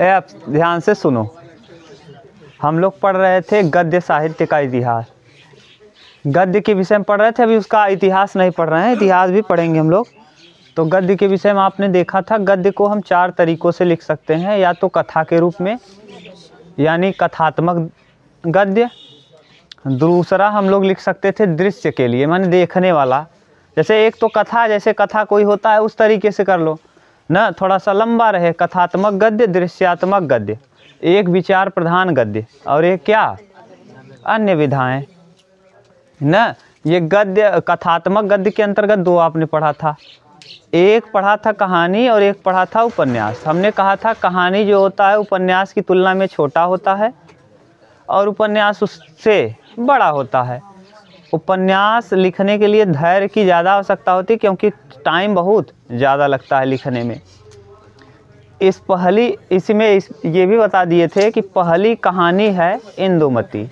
आप ध्यान से सुनो, हम लोग पढ़ रहे थे गद्य साहित्य का इतिहास, गद्य के विषय में पढ़ रहे थे, अभी उसका इतिहास नहीं पढ़ रहे हैं, इतिहास भी पढ़ेंगे हम लोग। तो गद्य के विषय में आपने देखा था, गद्य को हम 4 तरीक़ों से लिख सकते हैं, या तो कथा के रूप में यानी कथात्मक गद्य, दूसरा हम लोग लिख सकते थे दृश्य के लिए माने देखने वाला, जैसे एक तो कथा, जैसे कथा कोई होता है उस तरीके से कर लो ना, थोड़ा सा लंबा रहे, कथात्मक गद्य, दृश्यात्मक गद्य, एक विचार प्रधान गद्य, और एक क्या अन्य विधाएं ना। ये गद्य कथात्मक गद्य के अंतर्गत 2 आपने पढ़ा था, एक पढ़ा था कहानी और एक पढ़ा था उपन्यास। हमने कहा था कहानी जो होता है उपन्यास की तुलना में छोटा होता है और उपन्यास उससे बड़ा होता है। उपन्यास लिखने के लिए धैर्य की ज़्यादा आवश्यकता होती है, क्योंकि टाइम बहुत ज़्यादा लगता है लिखने में। इसमें ये भी बता दिए थे कि पहली कहानी है इंदुमती,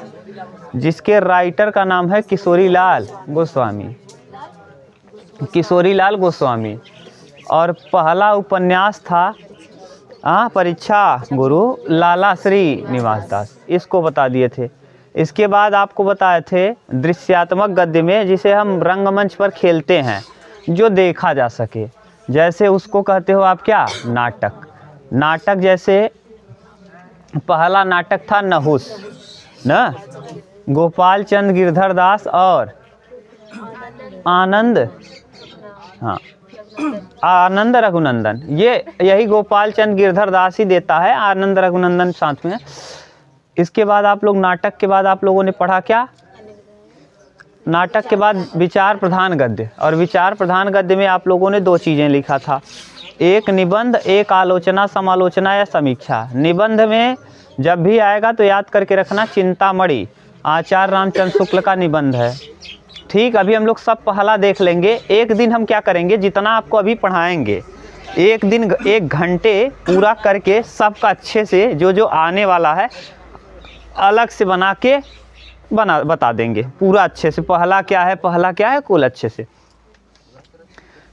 जिसके राइटर का नाम है किशोरीलाल गोस्वामी, किशोरीलाल गोस्वामी। और पहला उपन्यास था परीक्षा गुरु लाला श्री निवास दास, इसको बता दिए थे। इसके बाद आपको बताए थे दृश्यात्मक गद्य में, जिसे हम रंगमंच पर खेलते हैं, जो देखा जा सके, जैसे उसको कहते हो आप क्या नाटक। नाटक जैसे पहला नाटक था नहुस ना, गोपाल चंद गिरधर दास और आनंद, हाँ आनंद रघुनंदन, यही गोपाल चंद गिरधर दास ही देता है, आनंद रघुनंदन साथ में। इसके बाद आप लोग नाटक के बाद आप लोगों ने पढ़ा क्या, नाटक के बाद विचार प्रधान गद्य, और विचार प्रधान गद्य में आप लोगों ने 2 चीज़ें लिखा था, एक निबंध, एक आलोचना समालोचना या समीक्षा। निबंध में जब भी आएगा तो याद करके रखना, चिंतामणि आचार्य रामचंद्र शुक्ल का निबंध है। ठीक, अभी हम लोग सब पहला देख लेंगे। एक दिन हम क्या करेंगे, जितना आपको अभी पढ़ाएंगे, एक दिन 1 घंटे पूरा करके सबका अच्छे से जो जो आने वाला है अलग से बना के बता देंगे पूरा अच्छे से, पहला क्या है कुल अच्छे से।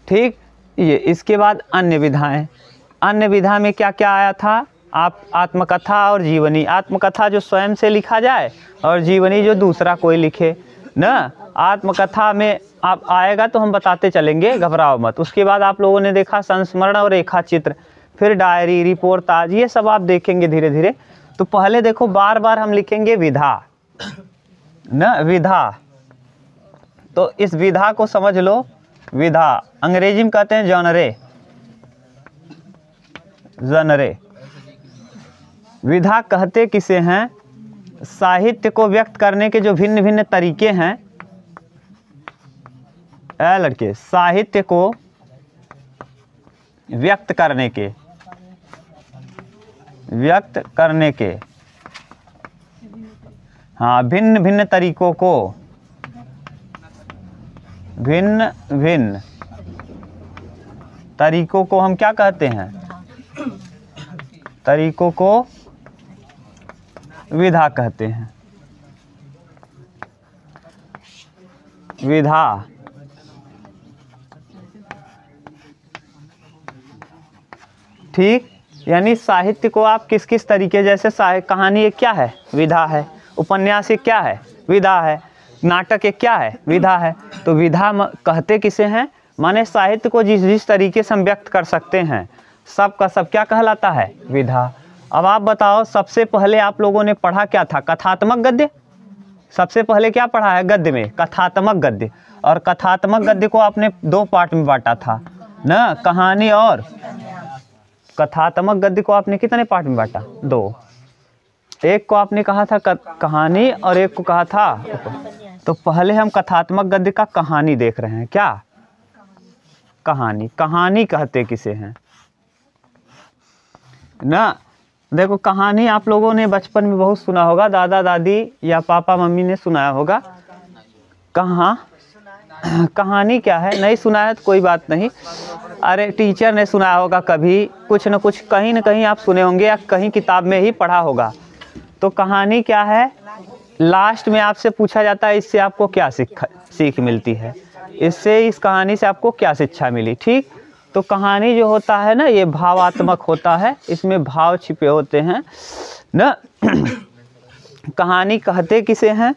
ठीक, ये इसके बाद अन्य विधाएं। अन्य विधा में क्या क्या आया था, आप आत्मकथा और जीवनी। आत्मकथा जो स्वयं से लिखा जाए और जीवनी जो दूसरा कोई लिखे ना। आत्मकथा में आप आएगा तो हम बताते चलेंगे, घबराओ मत। उसके बाद आप लोगों ने देखा संस्मरण और रेखा चित्र, फिर डायरी, रिपोर्ट, आज ये सब आप देखेंगे धीरे धीरे। तो पहले देखो बार बार हम लिखेंगे विधा ना, विधा। तो इस विधा को समझ लो, विधा अंग्रेजी में कहते हैं जॉनरे, जनरे। विधा कहते किसे हैं, साहित्य को व्यक्त करने के जो भिन्न भिन्न तरीके हैं, लड़के, साहित्य को व्यक्त करने के हाँ भिन्न भिन्न तरीकों को, भिन्न भिन्न तरीकों को हम क्या कहते हैं, तरीकों को विधा कहते हैं। विधा ठीक, यानी साहित्य को आप किस किस तरीके, जैसे कहानी एक क्या है, विधा है। उपन्यास एक क्या है, विधा है। नाटक एक क्या है, विधा है। तो विधा कहते किसे हैं, माने साहित्य को जिस जिस तरीके से हम व्यक्त कर सकते हैं, सब का सब क्या कहलाता है, विधा। अब आप बताओ, सबसे पहले आप लोगों ने पढ़ा क्या था, कथात्मक गद्य। सबसे पहले क्या पढ़ा है गद्य में, कथात्मक गद्य। और कथात्मक गद्य को आपने 2 पार्ट में बांटा था ना, कहानी और कथात्मक गद्य को आपने कितने पार्ट में बांटा, 2। एक को आपने कहा था कहानी और एक को कहा था। तो पहले हम कथात्मक गद्य का कहानी देख रहे हैं। क्या कहानी, कहानी कहते किसे हैं ना। देखो कहानी आप लोगों ने बचपन में बहुत सुना होगा, दादा दादी या पापा मम्मी ने सुनाया होगा। कहानी क्या है, नहीं सुना है तो कोई बात नहीं, अरे टीचर ने सुनाया होगा कभी, कुछ न कुछ कहीं न कहीं आप सुने होंगे या कहीं किताब में ही पढ़ा होगा। तो कहानी क्या है, लास्ट में आपसे पूछा जाता है इससे आपको क्या सीख मिलती है, इससे इस कहानी से आपको क्या शिक्षा मिली। ठीक, तो कहानी जो होता है ना ये भावात्मक होता है, इसमें भाव छिपे होते हैं ना। कहानी कहते किसे हैं?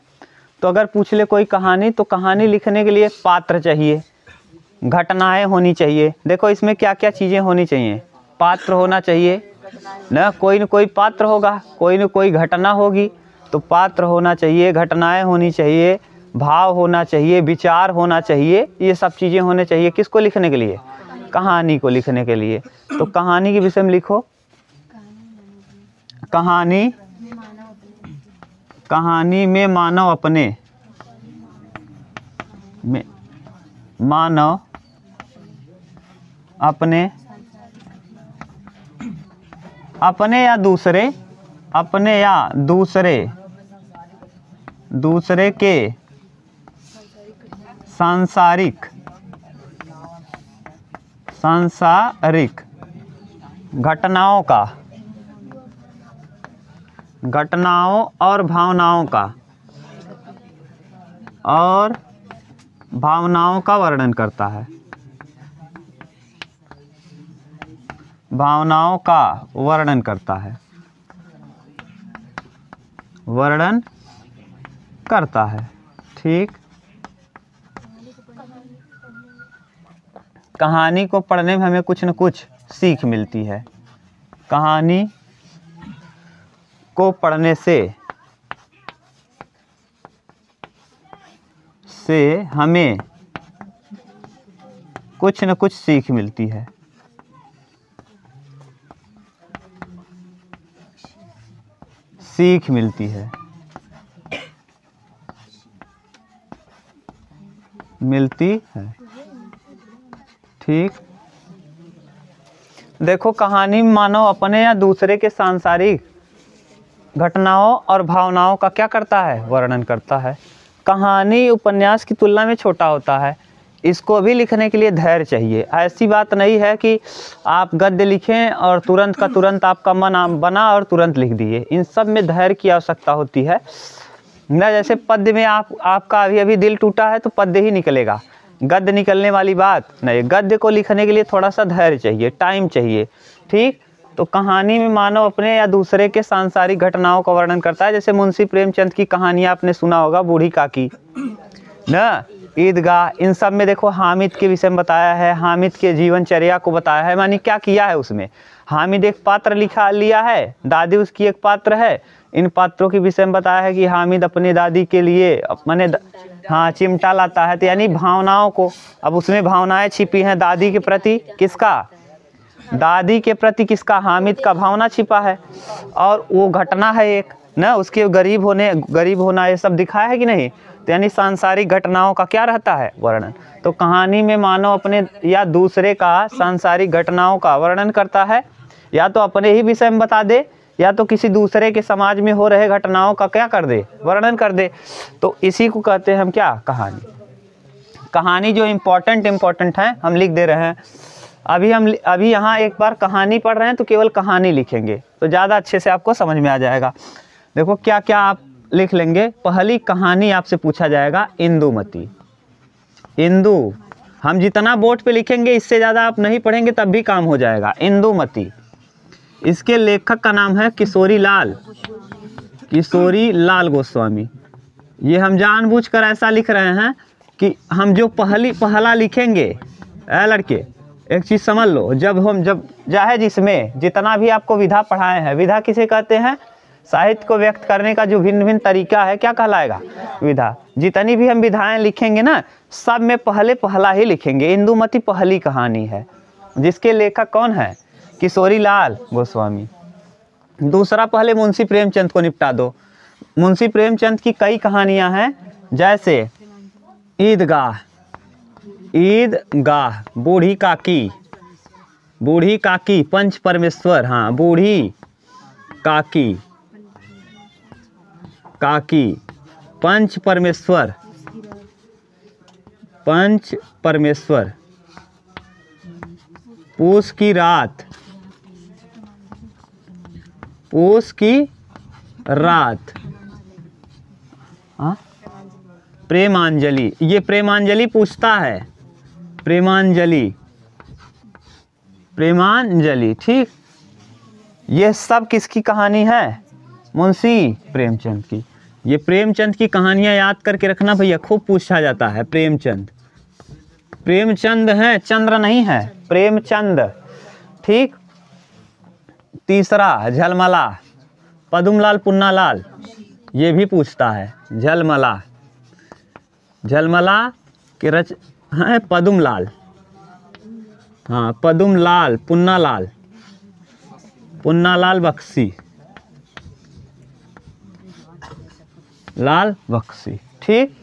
तो अगर पूछ ले कोई कहानी, तो कहानी लिखने के लिए पात्र चाहिए, घटनाएं होनी चाहिए। देखो इसमें क्या क्या चीज़ें होनी चाहिए, पात्र होना चाहिए ना, कोई पात्र होगा, कोई न कोई घटना होगी, तो पात्र होना चाहिए, घटनाएं होनी चाहिए, भाव होना चाहिए, विचार होना चाहिए, ये सब चीज़ें होने चाहिए। किसको लिखने के लिए? कहानी को लिखने के लिए। तो कहानी के विषय में लिखो, कहानी में मानव अपने या दूसरे के सांसारिक घटनाओं और भावनाओं का वर्णन करता है। भावनाओं का वर्णन करता है। ठीक। कहानी को पढ़ने में हमें कुछ न कुछ सीख मिलती है। कहानी को पढ़ने से हमें कुछ न कुछ सीख मिलती है। ठीक। देखो कहानी में मानव अपने या दूसरे के सांसारिक घटनाओं और भावनाओं का क्या करता है? वर्णन करता है। कहानी उपन्यास की तुलना में छोटा होता है, इसको भी लिखने के लिए धैर्य चाहिए। ऐसी बात नहीं है कि आप गद्य लिखें और तुरंत का तुरंत आपका मन बना और तुरंत लिख दिए। इन सब में धैर्य की आवश्यकता होती है ना। जैसे पद्य में आपका अभी दिल टूटा है तो पद्य ही निकलेगा, गद्य निकलने वाली बात नहीं। गद्य को लिखने के लिए थोड़ा सा धैर्य चाहिए, टाइम चाहिए। ठीक। तो कहानी में मानव अपने या दूसरे के सांसारिक घटनाओं का वर्णन करता है। जैसे मुंशी प्रेमचंद की कहानियाँ आपने सुना होगा, बूढ़ी काकी ना, ईदगाह, इन सब में देखो हामिद के विषय में बताया है, हामिद के जीवनचर्या को बताया है। मानी क्या किया है उसमें? हामिद एक पात्र लिया है, दादी उसकी एक पात्र है। इन पात्रों के विषय में बताया है कि हामिद अपने दादी के लिए चिमटा लाता है, तो यानी भावनाओं को। अब उसमें भावनाएं छिपी हैं दादी के प्रति। किसका? दादी के प्रति किसका? हामिद का भावना छिपा है। और वो घटना है एक ना, उसके गरीब होना ये सब दिखाया है कि नहीं? तो यानी सांसारिक घटनाओं का क्या रहता है? वर्णन। तो कहानी में मानव अपने या दूसरे का सांसारिक घटनाओं का वर्णन करता है, या तो अपने ही विषय में बता दे, या तो किसी दूसरे के समाज में हो रहे घटनाओं का क्या कर दे? वर्णन कर दे। तो इसी को कहते हैं हम क्या? कहानी। कहानी जो इम्पोर्टेंट है हम लिख दे रहे हैं। अभी यहाँ एक बार कहानी पढ़ रहे हैं तो केवल कहानी लिखेंगे तो ज़्यादा अच्छे से आपको समझ में आ जाएगा। देखो क्या क्या आप लिख लेंगे। पहली कहानी आपसे पूछा जाएगा इंदुमती। इंदु, हम जितना बोर्ड पे लिखेंगे इससे ज़्यादा आप नहीं पढ़ेंगे तब भी काम हो जाएगा। इंदुमती, इसके लेखक का नाम है किशोरी लाल गोस्वामी। ये हम जानबूझकर ऐसा लिख रहे हैं कि हम जो पहला लिखेंगे, लड़के एक चीज़ समझ लो, जब चाहे जिसमें जितना भी आपको विधा पढ़ाए हैं, विधा किसे कहते हैं? साहित्य को व्यक्त करने का जो भिन्न भिन्न तरीका है क्या कहलाएगा? विधा। जितनी भी हम विधाएं लिखेंगे ना, सब में पहला ही लिखेंगे। इंदुमती पहली कहानी है, जिसके लेखक कौन है? किशोरी लाल गोस्वामी। दूसरा, पहले मुंशी प्रेमचंद को निपटा दो। मुंशी प्रेमचंद की कई कहानियां हैं, जैसे ईदगाह, बूढ़ी काकी, पंच परमेश्वर, हाँ बूढ़ी काकी, पंच परमेश्वर, पूस की रात, हाँ प्रेमांजलि। ये प्रेमांजलि पूछता है, प्रेमांजलि प्रेमांजलि। ठीक, ये सब किसकी कहानी है? मुंशी प्रेमचंद की। ये प्रेमचंद की कहानियाँ याद करके रखना भैया, खूब पूछा जाता है। प्रेमचंद, प्रेमचंद है, चंद्र नहीं है, प्रेमचंद। ठीक, तीसरा झलमला, पदुमलाल पुन्नालाल, ये भी पूछता है। झलमला, झलमला के रच है पदुमलाल, हाँ पदुमलाल पुन्नालाल, पुन्नालाल बख्शी, लाल बख्शी। ठीक,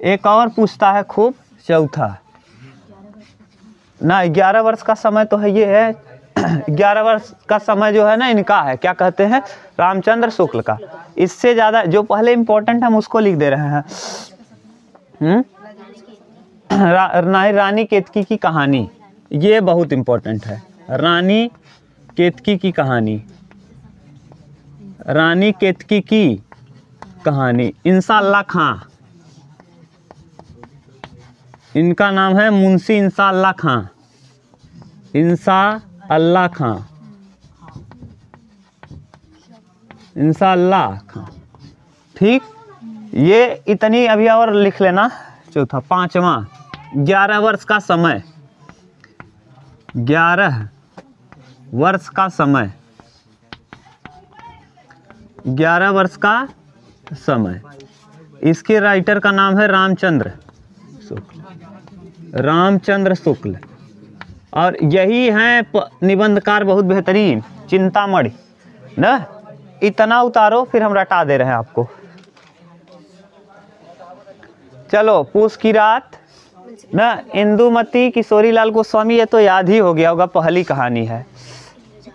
एक और पूछता है खूब, चौथा ना 11 वर्ष का समय तो है, ये है 11 वर्ष का समय जो है ना इनका है, क्या कहते हैं, रामचंद्र शुक्ल का। इससे ज़्यादा जो पहले इम्पोर्टेंट हम उसको लिख दे रहे हैं। रानी केतकी की कहानी, ये बहुत इम्पोर्टेंट है। रानी केतकी की कहानी, रानी केतकी की कहानी, इंशाअल्लाह खां, इनका नाम है मुंशी इंशाअल्लाह खां, इंशाअल्लाह खां, इंशाअल्लाह खां। ठीक, ये इतनी अभी और लिख लेना। चौथा, पांचवा, 11 वर्ष का समय, 11 वर्ष का समय, 11 वर्ष का समय। इसके राइटर का नाम है रामचंद्र शुक्ल, रामचंद्र शुक्ल। और यही हैं निबंधकार बहुत बेहतरीन, चिंतामणि ना। इतना उतारो, फिर हम रटा दे रहे हैं आपको। चलो, पूस की रात ना, इंदुमती किशोरीलाल गोस्वामी, ये तो याद ही हो गया होगा, पहली कहानी है।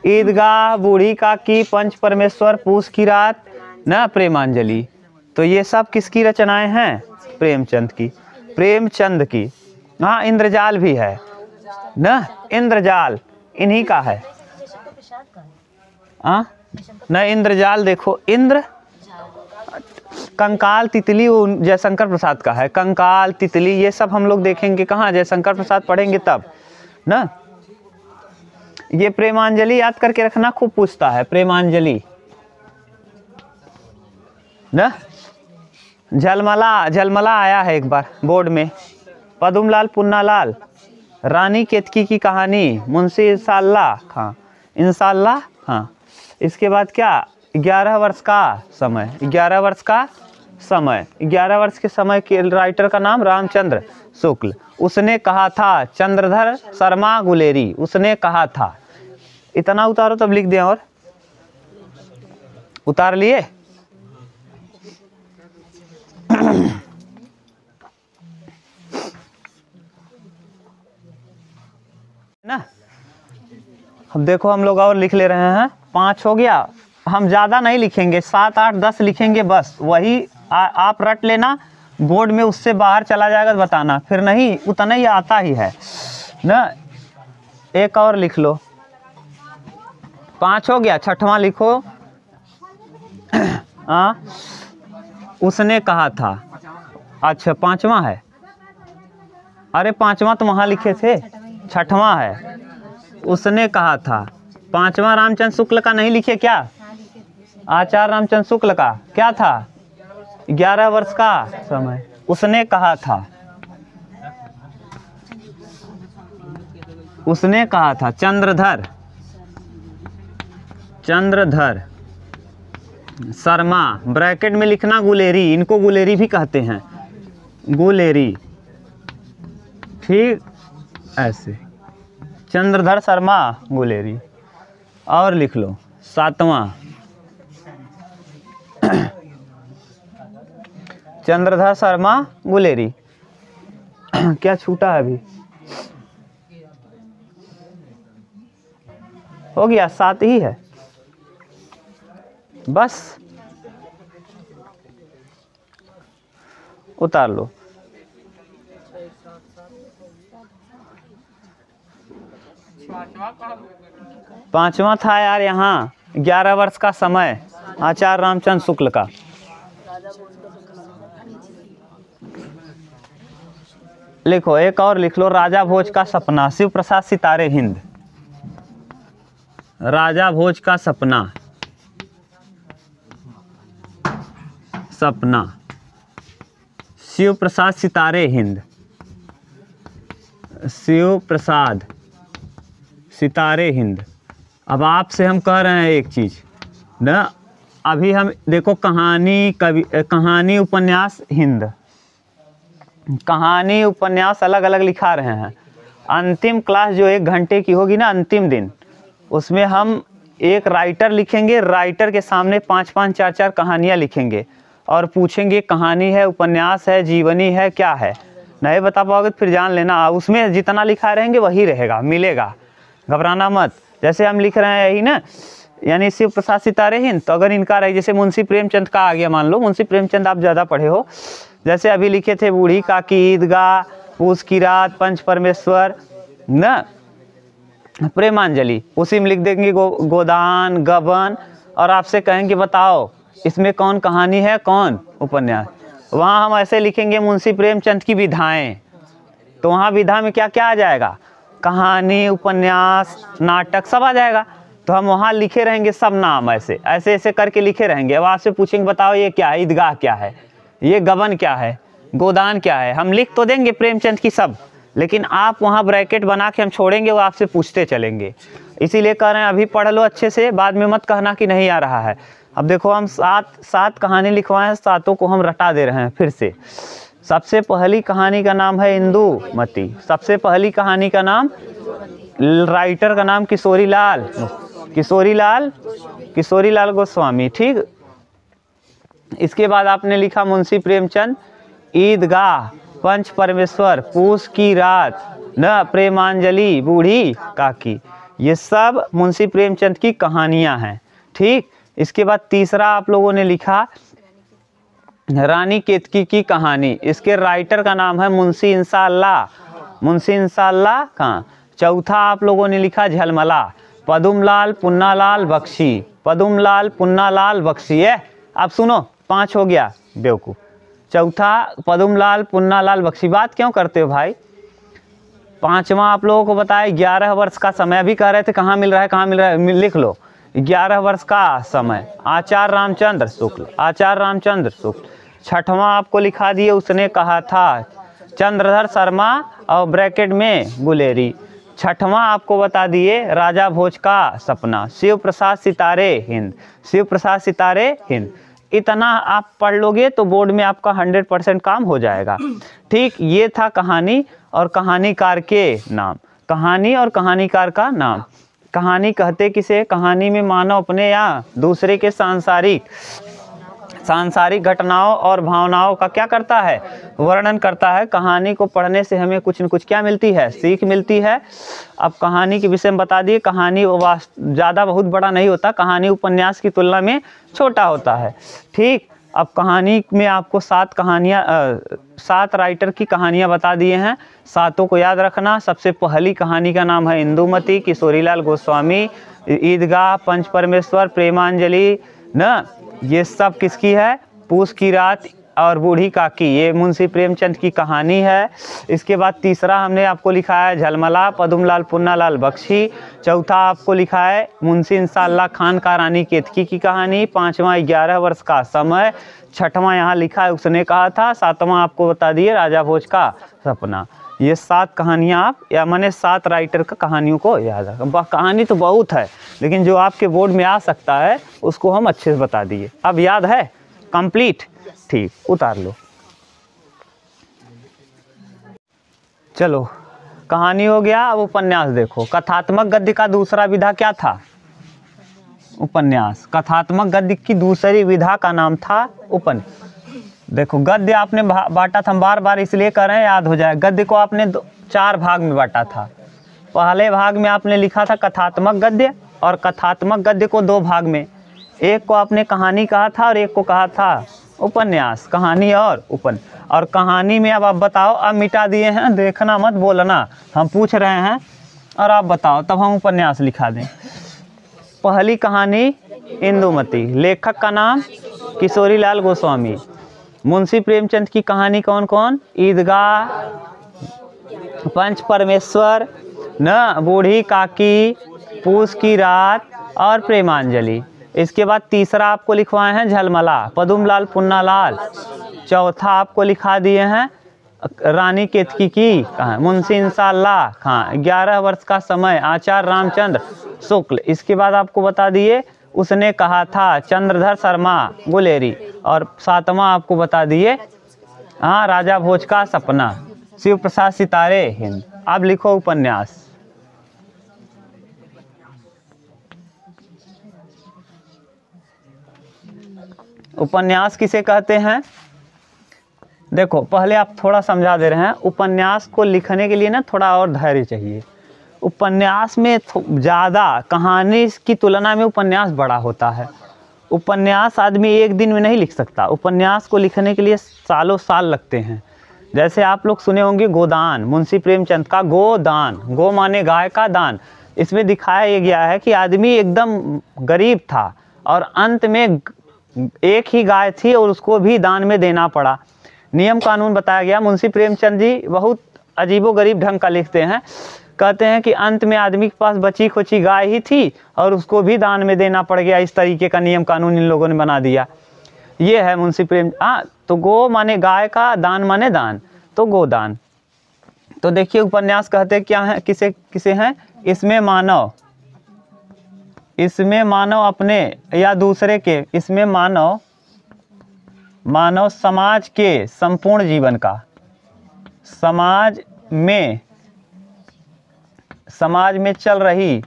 ईदगाह, बूढ़ी काकी, पंच परमेश्वर, पूस की रात ना, प्रेमांजलि। तो ये सब किसकी रचनाएं हैं? प्रेमचंद की, प्रेमचंद की। हाँ, इंद्रजाल भी है ना, इंद्रजाल इन्हीं का है। न इंद्रजाल देखो, इंद्र, कंकाल तितली वो जयशंकर प्रसाद का है। कंकाल तितली ये सब हम लोग देखेंगे कहाँ, जयशंकर प्रसाद पढ़ेंगे तब ना। ये प्रेमांजलि याद करके रखना, खूब पूछता है प्रेमांजलि ना। झलमला, झलमला आया है एक बार बोर्ड में। पदुमलाल पुन्नालाल, रानी केतकी की कहानी, मुंशी इंशाअल्लाह खां, इंशाअल्लाह खां। इसके बाद क्या, 11 वर्ष का समय, 11 वर्ष का समय, 11 वर्ष के समय के राइटर का नाम रामचंद्र शुक्ल। उसने कहा था, चंद्रधर शर्मा गुलेरी, उसने कहा था। इतना उतारो तब लिख दें। और उतार लिए ना। अब देखो हम लोग और लिख ले रहे हैं, 5 हो गया। हम ज़्यादा नहीं लिखेंगे, 7, 8, 10 लिखेंगे बस। वही आप रट लेना, बोर्ड में उससे बाहर चला जाएगा तो बताना, फिर नहीं उतना ही आता ही है ना। एक और लिख लो, 5 हो गया। 6वां लिखो, उसने कहा था। अच्छा, 5वां है, अरे 5वां तो वहाँ लिखे थे, 6वां है, उसने कहा था। 5वां रामचंद्र शुक्ल का नहीं लिखे क्या? आचार्य रामचंद्र शुक्ल का क्या था? 11 वर्ष का समय, उसने कहा था, उसने कहा था। चंद्रधर, चंद्रधर शर्मा, ब्रैकेट में लिखना गुलेरी, इनको गुलेरी भी कहते हैं, गुलेरी। ठीक, ऐसे चंद्रधर शर्मा गुलेरी। और लिख लो 7वां, चंद्रधर शर्मा गुलेरी। क्या छूटा है अभी? हो गया, 7 ही है बस। उतार लो। पांचवा था यार यहाँ, 11 वर्ष का समय, आचार्य रामचंद्र शुक्ल का। लिखो, एक और लिख लो, राजा भोज का सपना, शिव प्रसाद सितारे हिंद। राजा भोज का सपना, सपना। शिव प्रसाद सितारे हिंद, शिव प्रसाद सितारे हिंद। अब आपसे हम कह रहे हैं एक चीज़ न, अभी हम देखो कहानी कहानी उपन्यास हिंद, कहानी उपन्यास अलग अलग लिखा रहे हैं। अंतिम क्लास जो 1 घंटे की होगी ना, अंतिम दिन, उसमें हम एक राइटर लिखेंगे, राइटर के सामने 5-5, 4-4 कहानियाँ लिखेंगे और पूछेंगे कहानी है, उपन्यास है, जीवनी है, क्या है। नहीं बता पाओगे तो फिर जान लेना, उसमें जितना लिखा रहेंगे वही रहेगा, मिलेगा, घबराना मत। जैसे हम लिख रहे हैं यही ना, यानी शिव प्रसाद सितारे हिंद, तो अगर इनका रहे, जैसे मुंशी प्रेमचंद का आ गया, मान लो मुंशी प्रेमचंद आप ज़्यादा पढ़े हो, जैसे अभी लिखे थे बूढ़ी काकी, ईदगाह, पूस की रात, पंच परमेश्वर न, प्रेमांजलि, उसी में लिख देंगे गोदान, गबन, और आपसे कहेंगे बताओ इसमें कौन कहानी है, कौन उपन्यास। वहाँ हम ऐसे लिखेंगे मुंशी प्रेमचंद की विधाएं, तो वहाँ विधा में क्या क्या आ जाएगा, कहानी, उपन्यास, नाटक सब आ जाएगा। तो हम वहाँ लिखे रहेंगे सब नाम, ऐसे ऐसे ऐसे करके लिखे रहेंगे। अब आपसे पूछेंगे बताओ ये क्या है, ईदगाह क्या है, ये गबन क्या है, गोदान क्या है। हम लिख तो देंगे प्रेमचंद की सब, लेकिन आप वहाँ ब्रैकेट बना के हम छोड़ेंगे, वो आपसे पूछते चलेंगे। इसीलिए कह रहे हैं अभी पढ़ लो अच्छे से, बाद में मत कहना कि नहीं आ रहा है। अब देखो हम सात कहानी लिखवाएं, सातों को हम रटा दे रहे हैं फिर से। सबसे पहली कहानी का नाम है इंदुमती, सबसे पहली कहानी का नाम, राइटर का नाम किशोरी लाल गोस्वामी, ठीक। इसके बाद आपने लिखा मुंशी प्रेमचंद, ईदगाह, पंच परमेश्वर, पूस की रात न, प्रेमांजलि, बूढ़ी काकी, ये सब मुंशी प्रेमचंद की कहानियां हैं, ठीक। इसके बाद तीसरा आप लोगों ने लिखा रानी केतकी की कहानी, इसके राइटर का नाम है मुंशी इंसाअल्लाह खां। चौथा आप लोगों ने लिखा झलमला, पदुमलाल पुन्नालाल बख्शी है। अब सुनो 5 हो गया बेवकूफ़। चौथा पदुमलाल पुन्नालाल बख्शी। बात क्यों करते हो भाई। 5वां आप लोगों को बताया 11 वर्ष का समय, अभी कह रहे थे कहाँ मिल रहा है, लिख लो 11 वर्ष का समय, आचार्य रामचंद्र शुक्ल। 6वां आपको लिखा दिए उसने कहा था, चंद्रधर शर्मा और ब्रैकेट में गुलेरी। 6वां आपको बता दिए राजा भोज का सपना, शिव प्रसाद सितारे हिंद। इतना आप पढ़ लोगे तो बोर्ड में आपका 100% काम हो जाएगा, ठीक। ये था कहानी और कहानीकार के नाम, कहानी और कहानीकार का नाम। कहानी कहते किसे, कहानी में मानव अपने या दूसरे के सांसारिक घटनाओं और भावनाओं का क्या करता है, वर्णन करता है। कहानी को पढ़ने से हमें कुछ न कुछ क्या मिलती है, सीख मिलती है। अब कहानी के विषय में बता दिए, कहानी ज़्यादा बहुत बड़ा नहीं होता, कहानी उपन्यास की तुलना में छोटा होता है, ठीक। अब कहानी में आपको 7 राइटर की कहानियाँ बता दिए हैं, सातों को याद रखना। सबसे पहली कहानी का नाम है इंदुमती, किशोरीलाल गोस्वामी, ईदगाह, पंच परमेश्वर, प्रेमांजलि न, ये सब किसकी है, पूस की रात और बूढ़ी काकी, ये मुंशी प्रेमचंद की कहानी है। इसके बाद तीसरा हमने आपको लिखा है झलमला, पदुमलाल पुन्नालाल बख्शी। चौथा आपको लिखा है मुंशी इंसाअल्लाह खान का रानी केतकी की कहानी। 5वां 11 वर्ष का समय। 6वां यहाँ लिखा है उसने कहा था। 7वां आपको बता दिए राजा भोज का सपना। ये 7 कहानियाँ आप या मैंने 7 राइटर का कहानियों को याद रखा। कहानी तो बहुत है, लेकिन जो आपके बोर्ड में आ सकता है उसको हम अच्छे से बता दिए। अब याद है कंप्लीट, ठीक, उतार लो। चलो कहानी हो गया, अब उपन्यास देखो। कथात्मक गद्य का दूसरा विधा क्या था, उपन्यास। कथात्मक गद्य की दूसरी विधा का नाम था उपन्यास। देखो गद्य आपने बांटा था, हम बार बार इसलिए कर रहे हैं याद हो जाए। गद्य को आपने 4 भाग में बांटा था। पहले भाग में आपने लिखा था कथात्मक गद्य, और कथात्मक गद्य को 2 भाग में, एक को आपने कहानी कहा था और एक को कहा था उपन्यास। कहानी और उपन्यास। और कहानी में अब आप बताओ, अब मिटा दिए हैं, देखना मत बोलना, हम पूछ रहे हैं और आप बताओ, तब हम उपन्यास लिखा दें। पहली कहानी इंदुमती, लेखक का नाम किशोरीलाल गोस्वामी। मुंशी प्रेमचंद की कहानी कौन कौन, ईदगाह, पंच परमेश्वर न, बूढ़ी काकी पूस की रात और प्रेमांजलि। इसके बाद तीसरा आपको लिखवाए हैं झलमला, पदुमलाल पुन्नालाल। चौथा आपको लिखा दिए हैं रानी केतकी की कहाँ, मुंशी इंशाअल्लाह खां, 11 वर्ष का समय, आचार्य रामचंद्र शुक्ल। इसके बाद आपको बता दिए उसने कहा था, चंद्रधर शर्मा गुलेरी। और सातवां आपको बता दिए हाँ राजा भोज का सपना, शिव प्रसाद सितारे हिंद। अब लिखो उपन्यास। उपन्यास किसे कहते हैं? देखो पहले आप थोड़ा समझा दे रहे हैं, उपन्यास को लिखने के लिए ना थोड़ा और धैर्य चाहिए। उपन्यास में ज़्यादा कहानी की तुलना में उपन्यास बड़ा होता है। उपन्यास आदमी एक दिन में नहीं लिख सकता, उपन्यास को लिखने के लिए सालों साल लगते हैं। जैसे आप लोग सुने होंगे गोदान, मुंशी प्रेमचंद का गोदान, गो माने गाय का दान। इसमें दिखाया गया है कि आदमी एकदम गरीब था और अंत में एक ही गाय थी और उसको भी दान में देना पड़ा। नियम कानून बताया गया। मुंशी प्रेमचंद जी बहुत अजीबोगरीब ढंग का लिखते हैं। कहते हैं कि अंत में आदमी के पास बची खोची गाय ही थी और उसको भी दान में देना पड़ गया। इस तरीके का नियम कानून इन लोगों ने बना दिया। ये है मुंशी प्रेम। तो गो माने गाय का, दान माने दान, तो गोदान। तो देखिए उपन्यास कहते क्या है, किसे किसे हैं? इसमें मानव, इसमें मानव अपने या दूसरे के, इसमें मानव मानव समाज के संपूर्ण जीवन का, समाज में चल रही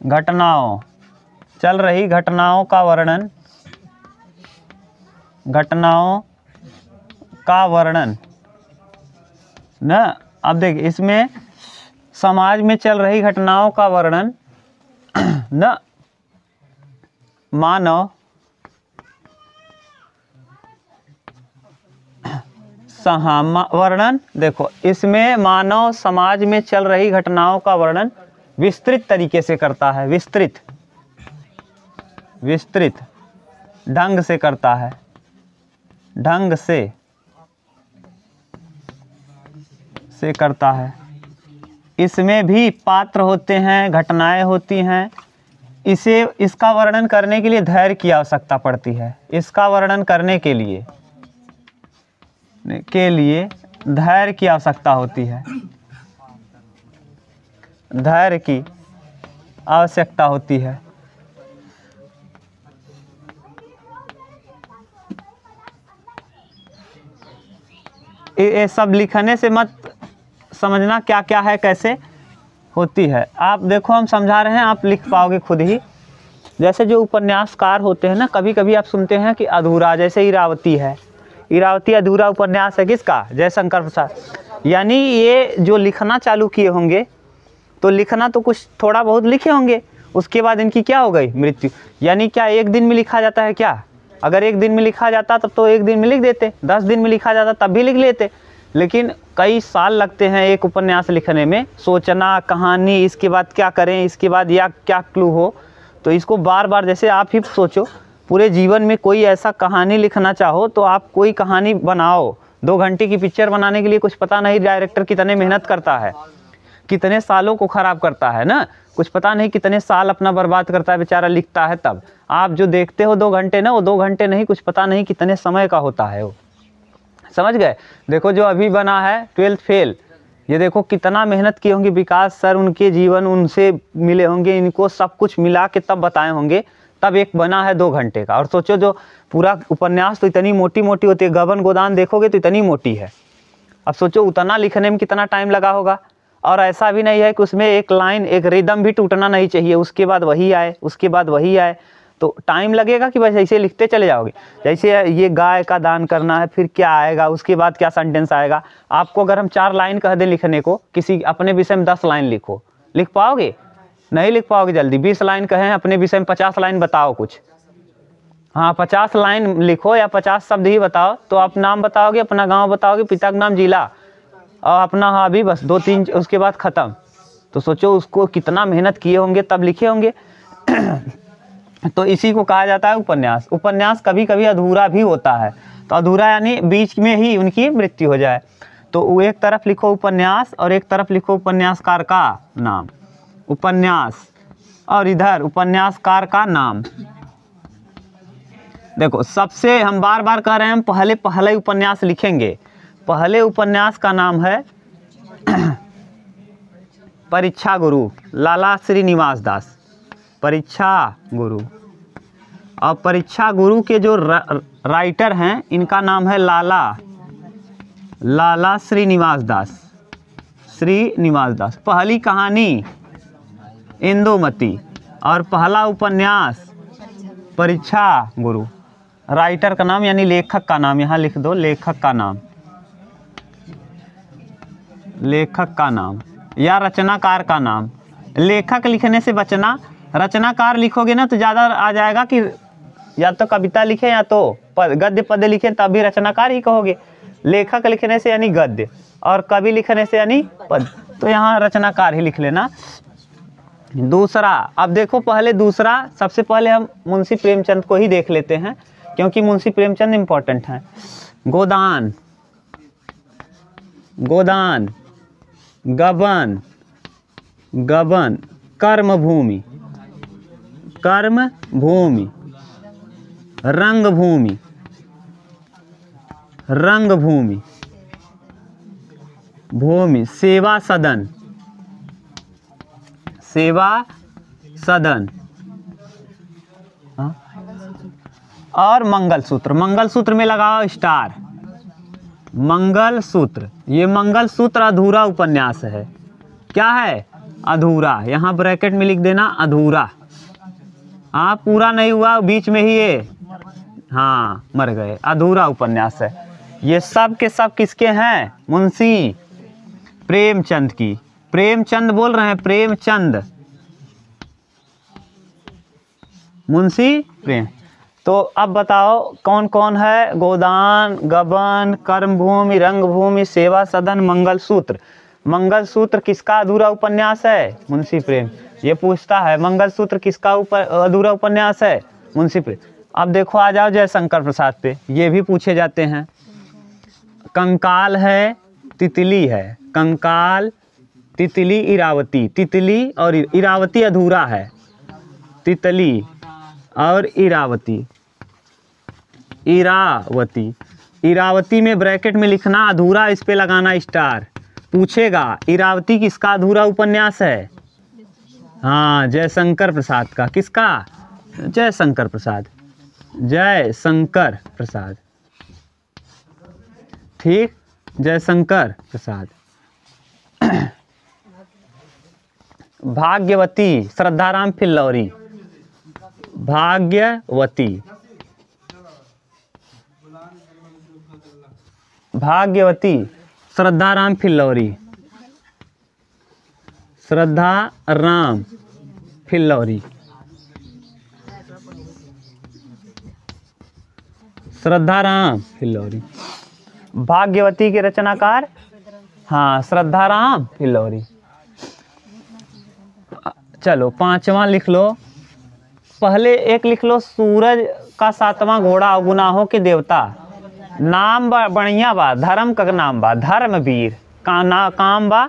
घटनाओं का वर्णन, ना। अब देखिए इसमें समाज में चल रही घटनाओं का वर्णन न मानव वर्णन। देखो इसमें मानव समाज में चल रही घटनाओं का वर्णन विस्तृत तरीके से करता है, विस्तृत ढंग से करता है, ढंग से करता है। इसमें भी पात्र होते हैं, घटनाएं होती हैं। इसका वर्णन करने के लिए धैर्य की आवश्यकता पड़ती है। इसका वर्णन करने के लिए धैर्य की आवश्यकता होती है, धैर्य की आवश्यकता होती है। ये सब लिखने से मत समझना क्या क्या है, कैसे होती है। आप देखो हम समझा रहे हैं, आप लिख पाओगे खुद ही। जैसे जो उपन्यासकार होते हैं ना, कभी कभी आप सुनते हैं कि अधूरा, जैसे इरावती है, इरावती अधूरा उपन्यास है किसका? जयशंकर प्रसाद। यानी ये जो लिखना चालू किए होंगे तो लिखना तो कुछ थोड़ा बहुत लिखे होंगे, उसके बाद इनकी क्या हो गई? मृत्यु। यानी क्या एक दिन में लिखा जाता है क्या? अगर एक दिन में लिखा जाता तब तो एक दिन में लिख देते, 10 दिन में लिखा जाता तब भी लिख लेते। लेकिन कई साल लगते हैं एक उपन्यास लिखने में, सोचना कहानी, इसके बाद क्या करें, इसके बाद या क्या क्लू हो। तो इसको बार बार, जैसे आप ही सोचो पूरे जीवन में कोई ऐसा कहानी लिखना चाहो तो आप कोई कहानी बनाओ, 2 घंटे की पिक्चर बनाने के लिए कुछ पता नहीं डायरेक्टर कितने मेहनत करता है, कितने सालों को ख़राब करता है ना, कुछ पता नहीं कितने साल अपना बर्बाद करता है बेचारा, लिखता है। तब आप जो देखते हो 2 घंटे ना, वो 2 घंटे नहीं, कुछ पता नहीं कितने समय का होता है वो। समझ गए? देखो जो अभी बना है 12th फेल, ये देखो कितना मेहनत की होंगी विकास सर, उनके जीवन उनसे मिले होंगे, इनको सब कुछ मिला के तब बताए होंगे, तब एक बना है 2 घंटे का। और सोचो जो पूरा उपन्यास तो इतनी मोटी मोटी होती है, गबन गोदान देखोगे तो इतनी मोटी है। अब सोचो उतना लिखने में कितना टाइम लगा होगा। और ऐसा भी नहीं है कि उसमें एक लाइन, एक रिदम भी टूटना नहीं चाहिए, उसके बाद वही आए, उसके बाद वही आए, तो टाइम लगेगा कि बस ऐसे लिखते चले जाओगे। जैसे ये गाय का दान करना है, फिर क्या आएगा, उसके बाद क्या सेंटेंस आएगा। आपको अगर हम 4 लाइन कह दें लिखने को, किसी अपने विषय में 10 लाइन लिखो, लिख पाओगे? नहीं लिख पाओगे जल्दी। 20 लाइन कहें अपने विषय में, 50 लाइन बताओ कुछ। हाँ 50 लाइन लिखो या 50 शब्द ही बताओ, तो आप नाम बताओगे, अपना गांव बताओगे, पिता का नाम, जिला और अपना हॉबी, बस 2-3, उसके बाद ख़त्म। तो सोचो उसको कितना मेहनत किए होंगे तब लिखे होंगे। तो इसी को कहा जाता है उपन्यास। उपन्यास कभी कभी अधूरा भी होता है, तो अधूरा यानी बीच में ही उनकी मृत्यु हो जाए। तो वो एक तरफ लिखो उपन्यास और एक तरफ लिखो उपन्यासकार का नाम। उपन्यास, और इधर उपन्यासकार का नाम। देखो सबसे हम बार बार कह रहे हैं, हम पहले उपन्यास लिखेंगे। पहले उपन्यास का नाम है परीक्षा गुरु, लाला श्रीनिवास दास, परीक्षा गुरु। और परीक्षा गुरु के जो राइटर हैं इनका नाम है लाला श्रीनिवास दास। पहली कहानी इंदुमती और पहला उपन्यास परीक्षा गुरु। राइटर का नाम यानी लेखक का नाम यहाँ लिख दो, लेखक का नाम या रचनाकार का नाम। लेखक लिखने से बचना, रचनाकार लिखोगे ना तो ज़्यादा आ जाएगा कि या तो कविता लिखे या तो गद्य पद्य लिखे, तब भी रचनाकार ही कहोगे। लेखक लिखने से यानी गद्य और कवि लिखने से यानी पद्य, तो यहाँ रचनाकार ही लिख लेना। दूसरा, अब देखो पहले दूसरा, सबसे पहले हम मुंशी प्रेमचंद को ही देख लेते हैं क्योंकि मुंशी प्रेमचंद इम्पोर्टेंट हैं। गोदान, गबन, कर्मभूमि, रंगभूमि, भूमि, सेवा सदन, और मंगलसूत्र में लगाओ स्टार। मंगलसूत्र, ये मंगलसूत्र अधूरा उपन्यास है। क्या है? अधूरा। यहाँ ब्रैकेट में लिख देना अधूरा। पूरा नहीं हुआ, बीच में ही ये मर गए, अधूरा उपन्यास है। ये सब के सब किसके हैं? मुंशी प्रेमचंद की। प्रेमचंद बोल रहे हैं, प्रेमचंद, मुंशी प्रेम। तो अब बताओ कौन कौन है? गोदान, गबन, कर्मभूमि, रंगभूमि, सेवा सदन, मंगलसूत्र। मंगलसूत्र किसका अधूरा उपन्यास है? मुंशी प्रेम। ये पूछता है मंगलसूत्र किसका अधूरा उपन्यास है? मुंशी प्रेम। अब देखो आ जाओ जयशंकर प्रसाद पे, ये भी पूछे जाते हैं। कंकाल है, तितली है। कंकाल, तितली, इरावती। तितली और इरावती अधूरा है। तितली और इरावती। इरावती में ब्रैकेट में लिखना अधूरा, इस पे लगाना स्टार। पूछेगा इरावती किसका अधूरा उपन्यास है? जयशंकर प्रसाद का। किसका? जयशंकर प्रसाद। ठीक, जयशंकर प्रसाद। भाग्यवती, श्रद्धाराम फिल्लौरी। भाग्यवती, श्रद्धाराम फिल्लौरी। श्रद्धाराम फिल्लौरी। भाग्यवती के रचनाकार श्रद्धाराम फिल्लौरी। चलो पांचवा लिख लो। पहले एक लिख लो, सूरज का सातवां घोड़ा, गुनाहों के देवता। नाम बढ़िया बा, धर्म का नाम बा, धर्मवीर का काम बा।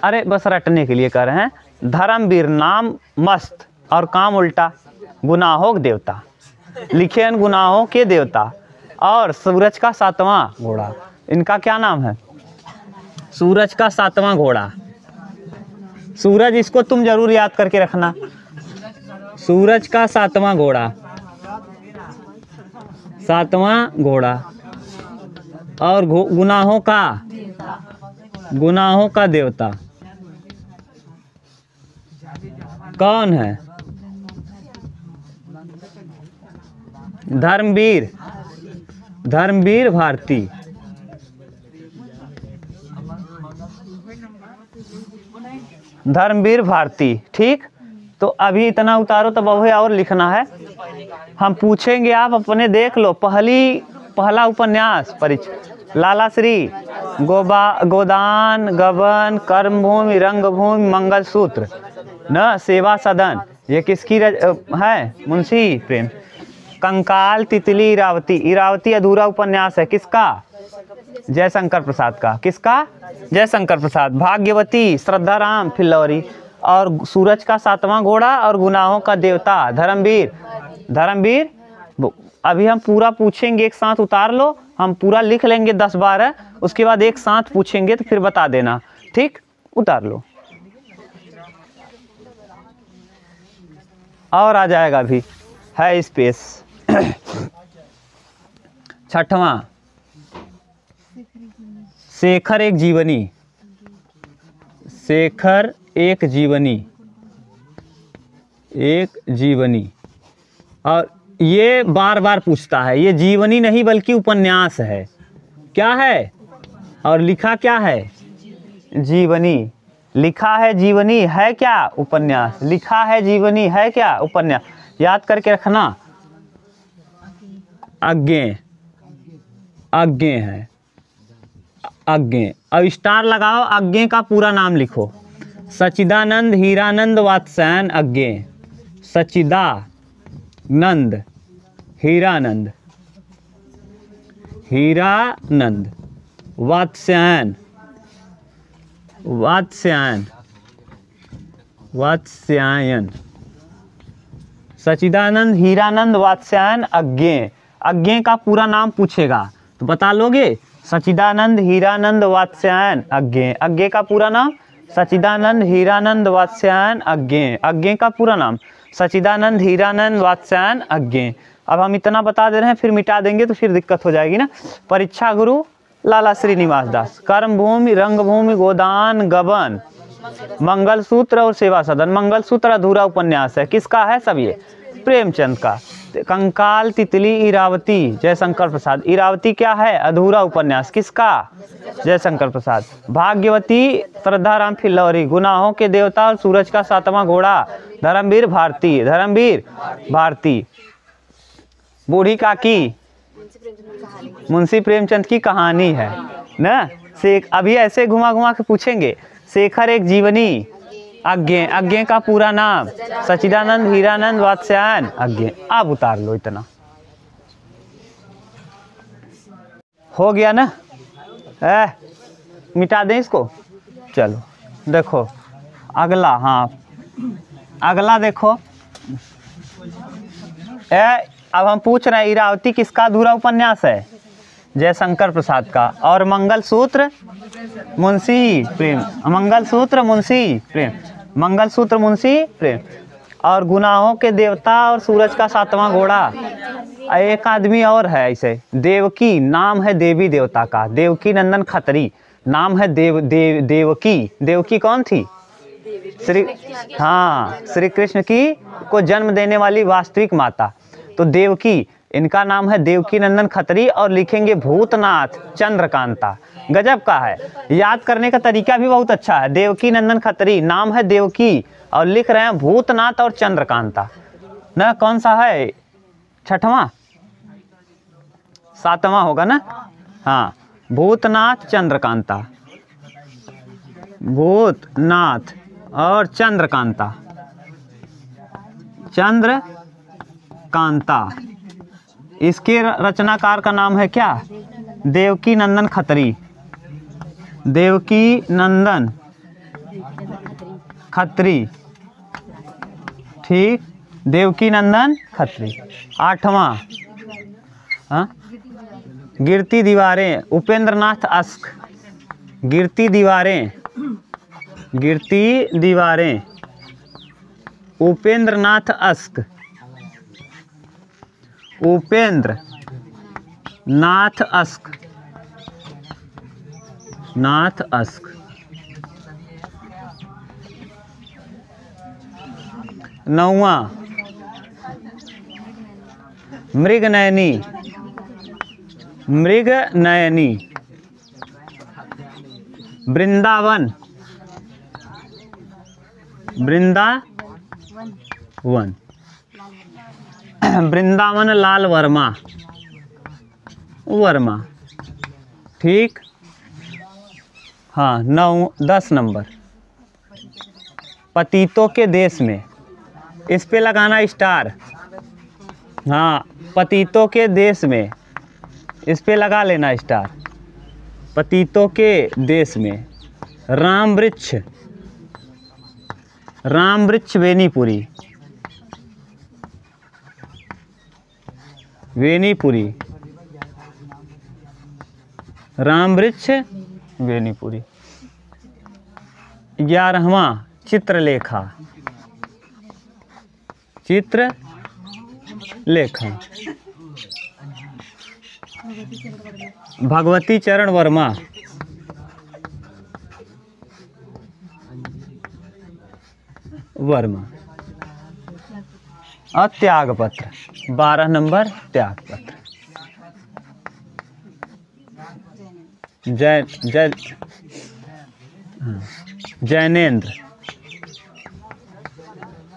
अरे बस रटने के लिए कर रहे हैं। धर्मवीर, नाम मस्त और काम उल्टा। गुनाहों के देवता लिखे हैं, गुनाहों के देवता। और सूरज का सातवां घोड़ा, इनका क्या नाम है? सूरज का सातवां घोड़ा। सूरज, इसको तुम जरूर याद करके रखना। सूरज का सातवां घोड़ा, और गुनाहों का देवता कौन है? धर्मवीर भारती। धर्मवीर भारती। ठीक, तो अभी इतना उतारो, तब अभी और लिखना है। हम पूछेंगे, आप अपने देख लो। पहला उपन्यास लाला श्री, गोदान, गबन, कर्मभूमि, रंगभूमि, मंगलसूत्र न सेवा सदन, ये किसकी है? मुंशी प्रेम। कंकाल, तितली, इरावती अधूरा उपन्यास है। किसका? जयशंकर प्रसाद का। किसका? जयशंकर प्रसाद। भाग्यवती, श्रद्धाराम फिल्लौरी। और सूरज का 7वां घोड़ा और गुनाहों का देवता धर्मवीर। धर्मवीर अभी हम पूरा पूछेंगे, एक साथ उतार लो, हम पूरा लिख लेंगे 10-12, उसके बाद एक साथ पूछेंगे तो फिर बता देना, ठीक? उतार लो और आ जाएगा, अभी है स्पेस। 6वां, शेखर एक जीवनी। शेखर एक जीवनी, एक जीवनी। और ये बार बार पूछता है, ये जीवनी नहीं बल्कि उपन्यास है। क्या है और लिखा क्या है? जीवनी। लिखा है जीवनी, है क्या? उपन्यास। लिखा है जीवनी, है क्या? उपन्यास। याद करके रखना। आज्ञे, आज्ञे है, आज्ञे। अब स्टार लगाओ, आज्ञे का पूरा नाम लिखो। सच्चिदानंद हीरानंद वात्स्यायन आज्ञे। सच्चिदानंद हीरानंद, हीरानंद वात्स्यायन, वात्स्यायन, वात्स्यायन। सच्चिदानंद हीरानंद वात्स्यायन आज्ञे। आज्ञे का पूरा नाम पूछेगा तो बता लोगे? सच्चिदानंद हीरानंद वात्स्यायन आज्ञे। आज्ञे का पूरा नाम सच्चिदानंद हीरानंद वात्स्यायन आज्ञे। आज्ञे का पूरा नाम सच्चिदानंद हीरानंद वात्स्यायन आज्ञे। अब हम इतना बता दे रहे हैं, फिर मिटा देंगे तो फिर दिक्कत हो जाएगी ना। परीक्षा गुरु लाला श्रीनिवास दास। कर्मभूमि, रंगभूमि, गोदान, गबन, मंगलसूत्र और सेवा सदन। मंगलसूत्र अधूरा उपन्यास है, किसका है? सब ये प्रेमचंद का। कंकाल, तितली, इरावती, जयशंकर प्रसाद। इरावती क्या है? अधूरा उपन्यास, किसका? जयशंकर प्रसाद। भाग्यवती, श्रद्धाराम फिल्लौरी। गुनाहों के देवता और सूरज का 7वां घोड़ा, धर्मवीर भारती। धर्मवीर भारती। बूढ़ी काकी, मुंशी प्रेमचंद की कहानी है ना। अभी ऐसे घुमा घुमा के पूछेंगे। शेखर एक जीवनी आज्ञे। आज्ञे का पूरा नाम सच्चिदानंद हीरानंद वात्स्यायन आज्ञे। अब उतार लो, इतना हो गया ना। मिटा दें इसको। चलो देखो अगला। हाँ अगला देखो। अब हम पूछ रहे हैं इरावती किसका अधूरा उपन्यास है? जयशंकर प्रसाद का। और मंगलसूत्र मुंशी प्रेम। मंगलसूत्र मुंशी प्रेम, मंगलसूत्र मुंशी प्रेम। और गुनाहों के देवता और सूरज का 7वां घोड़ा। एक आदमी और है ऐसे, देवकी नाम है देवी देवता का। देवकी नंदन खत्री नाम है। देवकी। देवकी कौन थी? श्री कृष्ण की को जन्म देने वाली वास्तविक माता। तो देवकी, इनका नाम है देवकी नंदन खत्री। और लिखेंगे भूतनाथ चंद्रकांता। गजब का है, याद करने का तरीका भी बहुत अच्छा है। देवकी नंदन खत्री, नाम है देवकी, और लिख रहे हैं भूतनाथ और चंद्रकांता ना। कौन सा है? 6वां 7वां होगा ना। हाँ, भूतनाथ चंद्रकांता। भूतनाथ और चंद्रकांता। चंद्रकांता। इसके रचनाकार का नाम है क्या? देवकी नंदन खत्री। देवकी नंदन खत्री, ठीक। देवकी नंदन खत्री। 8वां, हाँ, गिरती दीवारें, उपेंद्रनाथ अस्क। गिरती दीवारें, गिरती दीवारें, उपेंद्रनाथ अस्क। उपेंद्र नाथ अस्क, नाथ अस्क। 9वां, मृगनयनी। मृगनयनी। वृंदावन, वृंदावन। वृंदावन लाल वर्मा। वर्मा, ठीक। हाँ, 10 नंबर, पतितों के देश में। इस पे लगाना स्टार। हाँ, पतितों के देश में, इस पे लगा लेना स्टार। पतितों के देश में। राम वृक्ष, राम वृक्ष वेनीपुरी, वेनीपुरी, राम वृक्ष वेनीपुरी। 11वां चित्रलेखा, चित्रलेखा, भगवती चरण वर्मा, वर्मा। और त्यागपत्र, 12 नंबर त्यागपत्र। जैनेन्द्र,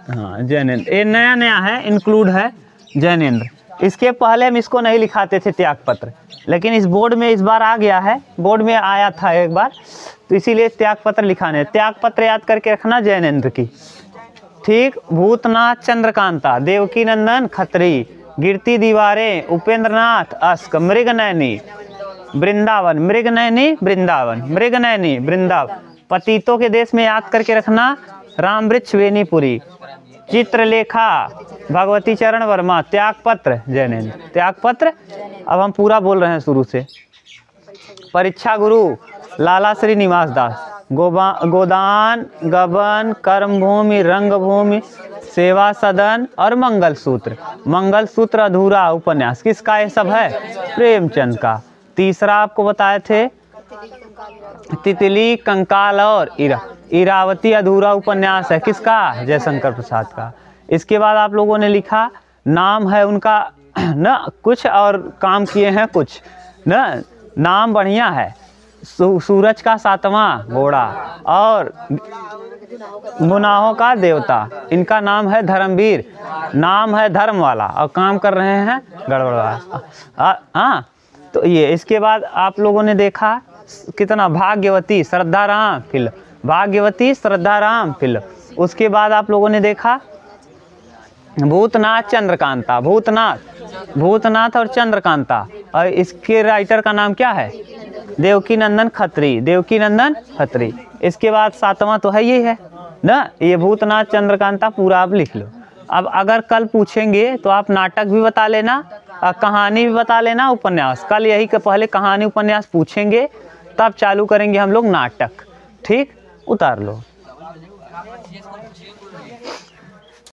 हाँ जैनेन्द्र, ये नया नया है, इंक्लूड है जैनेन्द्र। इसके पहले हम इसको नहीं लिखाते थे त्यागपत्र, लेकिन इस बोर्ड में इस बार आ गया है, बोर्ड में आया था एक बार, तो इसीलिए त्यागपत्र लिखाने। त्यागपत्र याद करके रखना जैनेन्द्र की, ठीक। भूतनाथ चंद्रकांता, देवकी नंदन खत्री, गिरती दीवारें, उपेंद्रनाथ अस्क, मृगनयनी वृंदावन, मृगनयनी वृंदावन, मृगनयनी वृंदावन। पतितों के देश में याद करके रखना राम वृक्ष वेनीपुरी, चित्रलेखा भगवती चरण वर्मा, त्यागपत्र जैनेन्द्र, त्यागपत्र। अब हम पूरा बोल रहे हैं शुरू से। परीक्षा गुरु लाला श्री निवास दास, गोदान, गबन, कर्मभूमि, रंगभूमि, सेवा सदन और मंगलसूत्र। मंगलसूत्र अधूरा उपन्यास किसका ये सब है? प्रेमचंद का। तीसरा आपको बताए थे तितली, कंकाल और इरावती अधूरा उपन्यास है किसका? जयशंकर प्रसाद का। इसके बाद आप लोगों ने लिखा नाम है उनका न कुछ और काम किए हैं कुछ न, नाम बढ़िया है। सूरज का 7वां घोड़ा और गुनाहों का देवता, इनका नाम है धर्मवीर, नाम है धर्म वाला और काम कर रहे हैं गड़बड़वाला। हाँ, तो ये इसके बाद आप लोगों ने देखा कितना भाग्यवती, श्रद्धाराम फिल्म, भाग्यवती श्रद्धाराम फिल्म। उसके बाद आप लोगों ने देखा भूतनाथ चंद्रकांता, भूतनाथ और चंद्रकांता, और इसके राइटर का नाम क्या है? देवकी नंदन खत्री, देवकी नंदन खत्री। इसके बाद 7वां तो है ये है ना, ये भूतनाथ चंद्रकांता पूरा आप लिख लो। अब अगर कल पूछेंगे तो आप नाटक भी बता लेना, कहानी भी बता लेना, उपन्यास। कल यही के पहले कहानी उपन्यास पूछेंगे, तब चालू करेंगे हम लोग नाटक। ठीक, उतार लो।